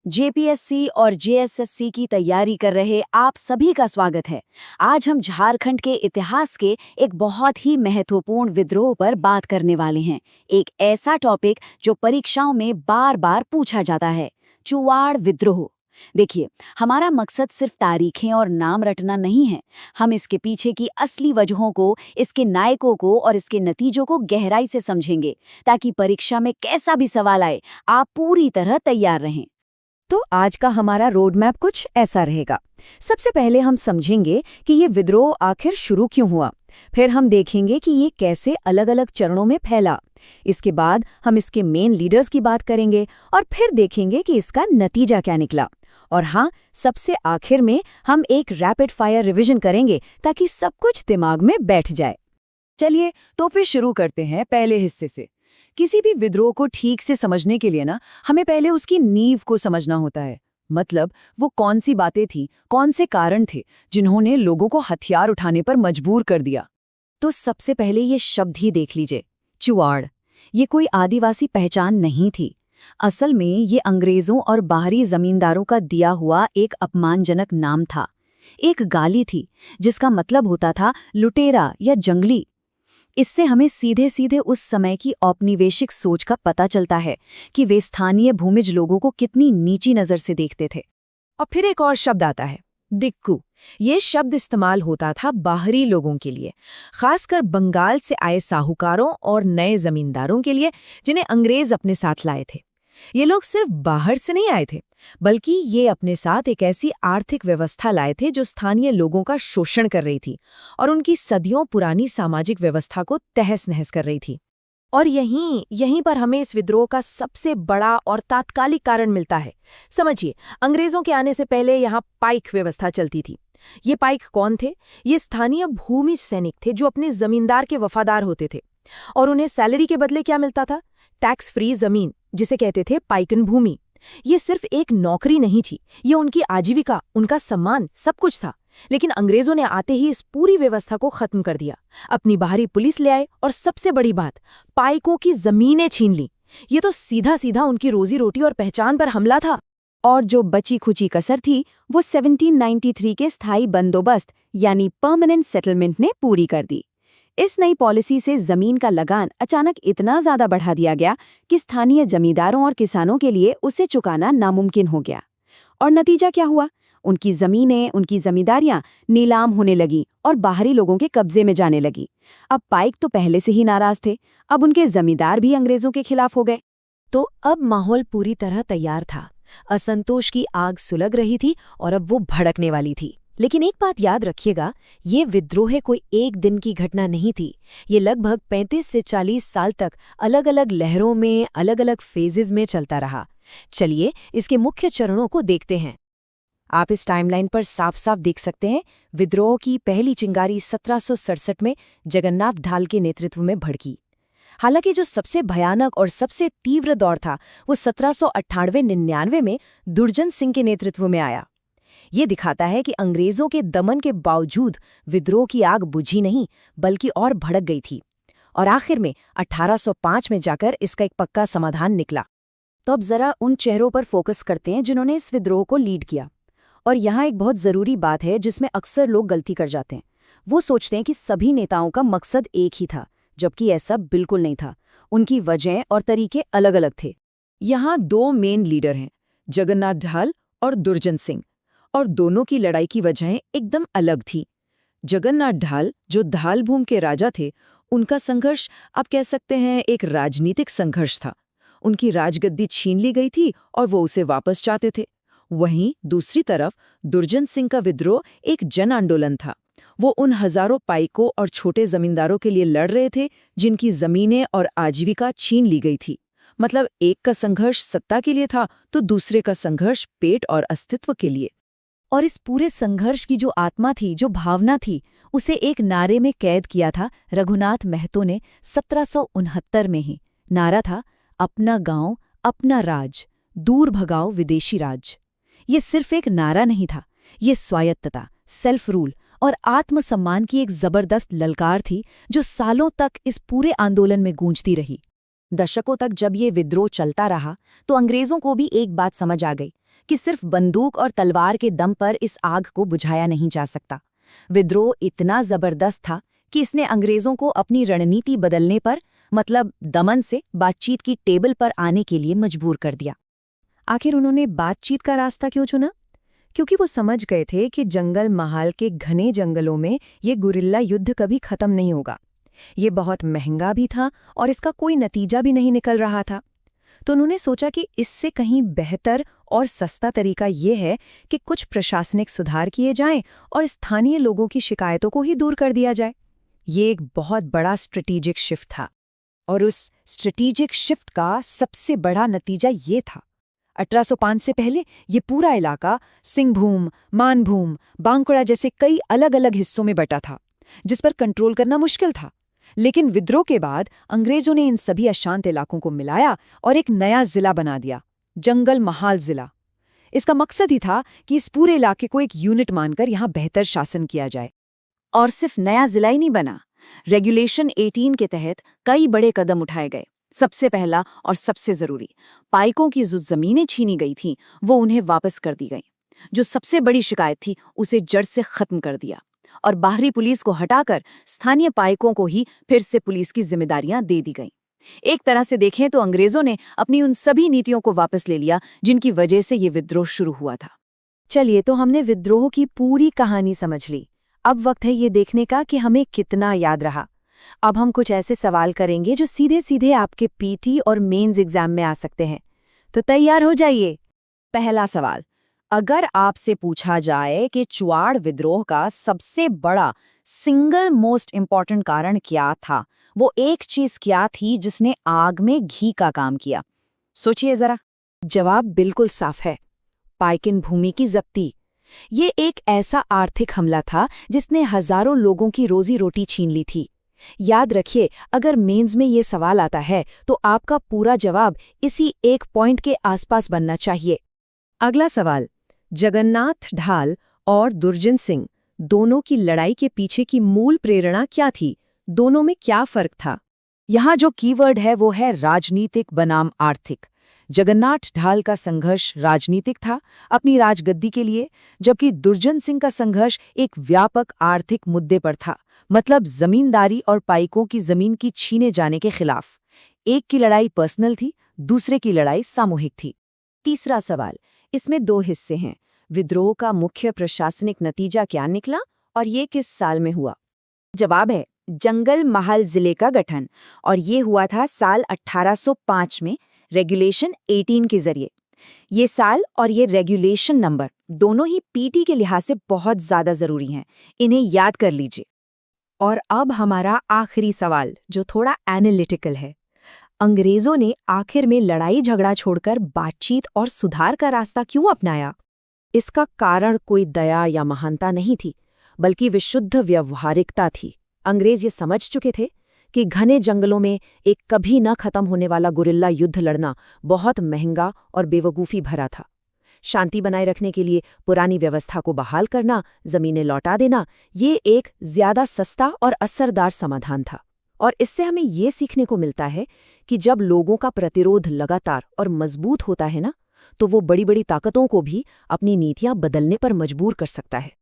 JPSC और JSSC की तैयारी कर रहे आप सभी का स्वागत है। आज हम झारखंड के इतिहास के एक बहुत ही महत्वपूर्ण विद्रोह पर बात करने वाले हैं। एक ऐसा टॉपिक जो परीक्षाओं में बार बार पूछा जाता है, चुवाड़ विद्रोह। देखिए, हमारा मकसद सिर्फ तारीखें और नाम रटना नहीं है। हम इसके पीछे की असली वजहों को, इसके नायकों को और इसके नतीजों को गहराई से समझेंगे, ताकि परीक्षा में कैसा भी सवाल आए, आप पूरी तरह तैयार रहें। तो आज का हमारा रोड मैप कुछ ऐसा रहेगा। सबसे पहले हम समझेंगे कि ये विद्रोह आखिर शुरू क्यों हुआ। फिर हम देखेंगे कि ये कैसे अलग अलग चरणों में फैला। इसके बाद हम इसके मेन लीडर्स की बात करेंगे और फिर देखेंगे कि इसका नतीजा क्या निकला। और हाँ, सबसे आखिर में हम एक रैपिड फायर रिवीजन करेंगे ताकि सब कुछ दिमाग में बैठ जाए। चलिए तो फिर शुरू करते हैं पहले हिस्से से। किसी भी विद्रोह को ठीक से समझने के लिए हमें पहले उसकी नींव को समझना होता है। मतलब वो कौन सी बातें थी, कौन से कारण थे जिन्होंने लोगों को हथियार उठाने पर मजबूर कर दिया। तो सबसे पहले ये शब्द ही देख लीजिए, चुवाड़। ये कोई आदिवासी पहचान नहीं थी। असल में ये अंग्रेजों और बाहरी जमींदारों का दिया हुआ एक अपमानजनक नाम था। एक गाली थी जिसका मतलब होता था लुटेरा या जंगली। इससे हमें सीधे सीधे उस समय की औपनिवेशिक सोच का पता चलता है कि वे स्थानीय भूमिज लोगों को कितनी नीची नज़र से देखते थे। और फिर एक और शब्द आता है, दिक्कू। ये शब्द इस्तेमाल होता था बाहरी लोगों के लिए, खासकर बंगाल से आए साहूकारों और नए जमींदारों के लिए जिन्हें अंग्रेज अपने साथ लाए थे। ये लोग सिर्फ बाहर से नहीं आए थे, बल्कि ये अपने साथ एक ऐसी आर्थिक व्यवस्था लाए थे जो स्थानीय लोगों का शोषण कर रही थी और उनकी सदियों पुरानी सामाजिक व्यवस्था को तहस-नहस कर रही थी। और यहीं पर हमें इस विद्रोह का सबसे बड़ा और तात्कालिक कारण मिलता है। समझिए, अंग्रेजों के आने से पहले यहाँ पाइक व्यवस्था चलती थी। ये पाइक कौन थे? ये स्थानीय भूमि सैनिक थे जो अपने जमींदार के वफादार होते थे। और उन्हें सैलरी के बदले क्या मिलता था? टैक्स फ्री जमीन, जिसे कहते थे पाइकन भूमि। ये सिर्फ एक नौकरी नहीं थी, ये उनकी आजीविका, उनका सम्मान, सब कुछ था। लेकिन अंग्रेजों ने आते ही इस पूरी व्यवस्था को खत्म कर दिया। अपनी बाहरी पुलिस ले आए और सबसे बड़ी बात, पाइकों की जमीनें छीन ली। ये तो सीधा सीधा उनकी रोजी रोटी और पहचान पर हमला था। और जो बची खुची कसर थी वो 1793 के स्थायी बंदोबस्त यानी परमानेंट सेटलमेंट ने पूरी कर दी। इस नई पॉलिसी से जमीन का लगान अचानक इतना ज्यादा बढ़ा दिया गया कि स्थानीय जमींदारों और किसानों के लिए उसे चुकाना नामुमकिन हो गया। और नतीजा क्या हुआ? उनकी जमीनें, उनकी जमींदारियां नीलाम होने लगी और बाहरी लोगों के कब्जे में जाने लगी। अब पाइक तो पहले से ही नाराज थे, अब उनके जमींदार भी अंग्रेजों के खिलाफ हो गए। तो अब माहौल पूरी तरह तैयार था। असंतोष की आग सुलग रही थी और अब वो भड़कने वाली थी। लेकिन एक बात याद रखिएगा, ये विद्रोह कोई एक दिन की घटना नहीं थी। ये लगभग 35 से 40 साल तक अलग अलग लहरों में, अलग अलग फेजेस में चलता रहा। चलिए इसके मुख्य चरणों को देखते हैं। आप इस टाइमलाइन पर साफ साफ देख सकते हैं, विद्रोह की पहली चिंगारी 1767 में जगन्नाथ ढाल के नेतृत्व में भड़की। हालांकि जो सबसे भयानक और सबसे तीव्र दौर था वो 1798-99 में दुर्जन सिंह के नेतृत्व में आया। ये दिखाता है कि अंग्रेजों के दमन के बावजूद विद्रोह की आग बुझी नहीं, बल्कि और भड़क गई थी। और आखिर में 1805 में जाकर इसका एक पक्का समाधान निकला। तो अब जरा उन चेहरों पर फोकस करते हैं जिन्होंने इस विद्रोह को लीड किया। और यहाँ एक बहुत ज़रूरी बात है जिसमें अक्सर लोग गलती कर जाते हैं। वो सोचते हैं कि सभी नेताओं का मकसद एक ही था, जबकि ऐसा बिल्कुल नहीं था। उनकी वजह और तरीके अलग अलग थे। यहाँ दो मेन लीडर हैं, जगन्नाथ ढाल और दुर्जन सिंह, और दोनों की लड़ाई की वजहें एकदम अलग थी। जगन्नाथ ढाल, जो धालभूम के राजा थे, उनका संघर्ष आप कह सकते हैं एक राजनीतिक संघर्ष था। उनकी राजगद्दी छीन ली गई थी और वो उसे वापस चाहते थे। वहीं दूसरी तरफ दुर्जन सिंह का विद्रोह एक जन आंदोलन था। वो उन हजारों पाइकों और छोटे जमींदारों के लिए लड़ रहे थे जिनकी जमीनें और आजीविका छीन ली गई थी। मतलब एक का संघर्ष सत्ता के लिए था तो दूसरे का संघर्ष पेट और अस्तित्व के लिए। और इस पूरे संघर्ष की जो आत्मा थी, जो भावना थी, उसे एक नारे में कैद किया था रघुनाथ महतो ने 1769 में ही। नारा था, अपना गांव, अपना राज, दूर भगाओ विदेशी राज। ये सिर्फ एक नारा नहीं था, ये स्वायत्तता, सेल्फ रूल और आत्मसम्मान की एक जबरदस्त ललकार थी जो सालों तक इस पूरे आंदोलन में गूंजती रही। दशकों तक जब ये विद्रोह चलता रहा तो अंग्रेजों को भी एक बात समझ आ गई कि सिर्फ बंदूक और तलवार के दम पर इस आग को बुझाया नहीं जा सकता। विद्रोह इतना जबरदस्त था कि इसने अंग्रेजों को अपनी रणनीति बदलने पर, मतलब दमन से बातचीत की टेबल पर आने के लिए मजबूर कर दिया। आखिर उन्होंने बातचीत का रास्ता क्यों चुना? क्योंकि वो समझ गए थे कि जंगल महाल के घने जंगलों में ये गुरिल्ला युद्ध कभी खत्म नहीं होगा। ये बहुत महंगा भी था और इसका कोई नतीजा भी नहीं निकल रहा था। तो उन्होंने सोचा कि इससे कहीं बेहतर और सस्ता तरीका ये है कि कुछ प्रशासनिक सुधार किए जाएं और स्थानीय लोगों की शिकायतों को ही दूर कर दिया जाए। ये एक बहुत बड़ा स्ट्रेटेजिक शिफ्ट था। और उस स्ट्रेटेजिक शिफ्ट का सबसे बड़ा नतीजा ये था, 1805 से पहले ये पूरा इलाका सिंहभूम, मानभूम, बांकुड़ा जैसे कई अलग अलग हिस्सों में बटा था, जिस पर कंट्रोल करना मुश्किल था। लेकिन विद्रोह के बाद अंग्रेजों ने इन सभी अशांत इलाकों को मिलाया और एक नया जिला बना दिया, जंगल महाल जिला। इसका मकसद ही था कि इस पूरे इलाके को एक यूनिट मानकर यहाँ बेहतर शासन किया जाए। और सिर्फ नया जिला ही नहीं बना, रेगुलेशन 18 के तहत कई बड़े कदम उठाए गए। सबसे पहला और सबसे जरूरी, पाइकों की जो जमीनें छीनी गई थीं वो उन्हें वापस कर दी गई। जो सबसे बड़ी शिकायत थी उसे जड़ से खत्म कर दिया और बाहरी पुलिस को हटाकर स्थानीय पाइकों को ही फिर से पुलिस की जिम्मेदारियां दे दी गईं। एक तरह से देखें तो अंग्रेजों ने अपनी उन सभी नीतियों को वापस ले लिया जिनकी वजह से ये विद्रोह शुरू हुआ था। चलिए, तो हमने विद्रोह की पूरी कहानी समझ ली। अब वक्त है ये देखने का कि हमें कितना याद रहा। अब हम कुछ ऐसे सवाल करेंगे जो सीधे सीधे आपके पीटी और मेंस एग्जाम में आ सकते हैं। तो तैयार हो जाइए। पहला सवाल, अगर आपसे पूछा जाए कि चुआड़ विद्रोह का सबसे बड़ा सिंगल मोस्ट इम्पॉर्टेंट कारण क्या था, वो एक चीज क्या थी जिसने आग में घी का काम किया? सोचिए जरा। जवाब बिल्कुल साफ है, पाइकिन भूमि की जब्ती। ये एक ऐसा आर्थिक हमला था जिसने हजारों लोगों की रोजी रोटी छीन ली थी। याद रखिए, अगर मेंस में ये सवाल आता है तो आपका पूरा जवाब इसी एक पॉइंट के आसपास बनना चाहिए। अगला सवाल, जगन्नाथ ढाल और दुर्जन सिंह दोनों की लड़ाई के पीछे की मूल प्रेरणा क्या थी? दोनों में क्या फर्क था? यहाँ जो कीवर्ड है वो है राजनीतिक बनाम आर्थिक। जगन्नाथ ढाल का संघर्ष राजनीतिक था, अपनी राजगद्दी के लिए, जबकि दुर्जन सिंह का संघर्ष एक व्यापक आर्थिक मुद्दे पर था, मतलब जमींदारी और पाइकों की जमीन की छीने जाने के खिलाफ। एक की लड़ाई पर्सनल थी, दूसरे की लड़ाई सामूहिक थी। तीसरा सवाल, इसमें 2 हिस्से हैं। विद्रोह का मुख्य प्रशासनिक नतीजा क्या निकला और ये किस साल में हुआ? जवाब है जंगल महाल जिले का गठन, और ये हुआ था साल 1805 में रेगुलेशन 18 के जरिए। ये साल और ये रेगुलेशन नंबर दोनों ही पीटी के लिहाज से बहुत ज्यादा जरूरी हैं, इन्हें याद कर लीजिए। और अब हमारा आखिरी सवाल, जो थोड़ा एनालिटिकल है। अंग्रेजों ने आखिर में लड़ाई झगड़ा छोड़कर बातचीत और सुधार का रास्ता क्यों अपनाया? इसका कारण कोई दया या महानता नहीं थी, बल्कि विशुद्ध व्यवहारिकता थी। अंग्रेज ये समझ चुके थे कि घने जंगलों में एक कभी न खत्म होने वाला गुरिल्ला युद्ध लड़ना बहुत महंगा और बेवकूफ़ी भरा था। शांति बनाए रखने के लिए पुरानी व्यवस्था को बहाल करना, जमीनें लौटा देना, ये एक ज्यादा सस्ता और असरदार समाधान था। और इससे हमें ये सीखने को मिलता है कि जब लोगों का प्रतिरोध लगातार और मजबूत होता है ना, तो वो बड़ी बड़ी ताकतों को भी अपनी नीतियां बदलने पर मजबूर कर सकता है।